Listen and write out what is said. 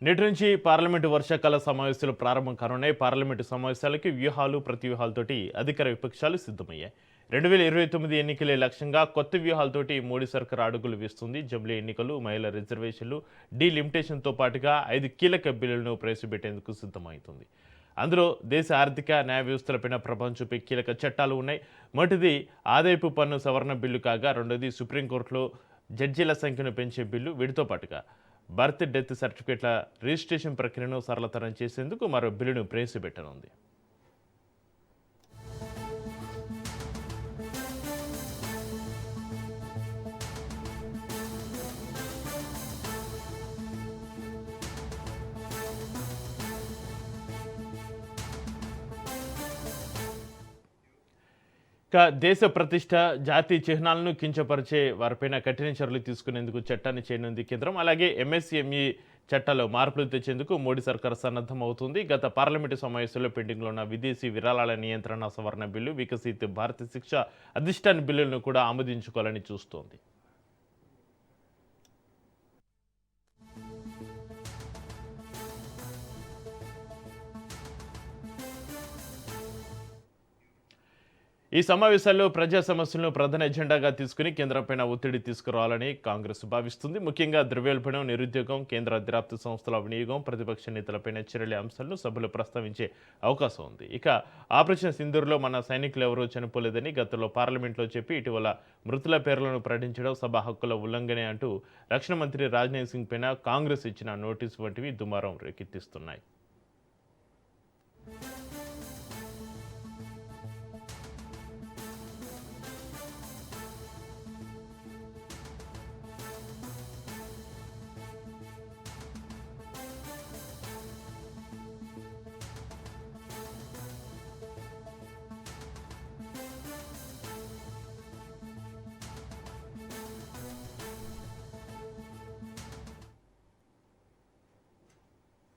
నేటి నుంచి పార్లమెంటు వర్షాకాల సమావేశాలు ప్రారంభం కానున్నాయి. పార్లమెంటు సమావేశాలకి వ్యూహాలు ప్రతివ్యూహాలతోటి అధికార విపక్షాలు సిద్ధమయ్యాయి. 2029 ఎన్నికలే లక్ష్యంగా కొత్త వ్యూహాలతోటి మోడీ సర్కార్ అడుగులు వేస్తుంది. జమిలీ ఎన్నికలు, మహిళా రిజర్వేషన్లు, డీలిమిటేషన్తో పాటుగా 5 కీలక బిల్లులను ప్రవేశపెట్టేందుకు సిద్ధమవుతుంది. అందులో దేశ ఆర్థిక న్యాయ వ్యవస్థలపైన ప్రభావం చూపే కీలక చట్టాలు ఉన్నాయి. మొదటిది ఆదాయపు పన్ను సవరణ బిల్లు కాగా, రెండోది సుప్రీంకోర్టులో జడ్జీల సంఖ్యను పెంచే బిల్లు. వీటితో పాటుగా బర్త్ డెత్ సర్టిఫికేట్ల రిజిస్ట్రేషన్ ప్రక్రియను సరళతరం చేసేందుకు మరో బిల్లును ప్రవేశపెట్టనుంది. దేశ ప్రతిష్ట, జాతీయ చిహ్నాలను కించపరిచే వారిపైన కఠిన చర్యలు తీసుకునేందుకు చట్టాన్ని చేయనుంది కేంద్రం. అలాగే ఎంఎస్ఎంఈ చట్టాల్లో మార్పులు తెచ్చేందుకు మోడీ సర్కార్ సన్నద్ధం అవుతుంది. గత పార్లమెంటు సమావేశంలో పెండింగ్లో ఉన్న విదేశీ విరాళాల నియంత్రణ సవరణ బిల్లు, వికసిత్ భారత్ శిక్ష అధిష్టాన బిల్లులను కూడా ఆమోదించుకోవాలని చూస్తోంది. ఈ సమావేశాల్లో ప్రజా సమస్యలను ప్రధాన ఎజెండాగా తీసుకుని కేంద్రంపైన ఒత్తిడి తీసుకురావాలని కాంగ్రెస్ భావిస్తుంది. ముఖ్యంగా ద్రవ్యోల్బణం, నిరుద్యోగం, కేంద్ర దర్యాప్తు సంస్థల వినియోగం, ప్రతిపక్ష నేతలపైన చర్యల అంశాలను సభలో ప్రస్తావించే అవకాశం ఉంది. ఇక ఆపరేషన్ సింధూర్లో మన సైనికులు ఎవరూ చనిపోలేదని గతంలో పార్లమెంట్లో చెప్పి ఇటీవల మృతుల పేర్లను ప్రకటించడం సభా హక్కుల ఉల్లంఘనే అంటూ రక్షణ మంత్రి రాజ్నాథ్ సింగ్ పైన కాంగ్రెస్ ఇచ్చిన నోటీసు వంటివి దుమారం రేకెత్తిస్తున్నాయి.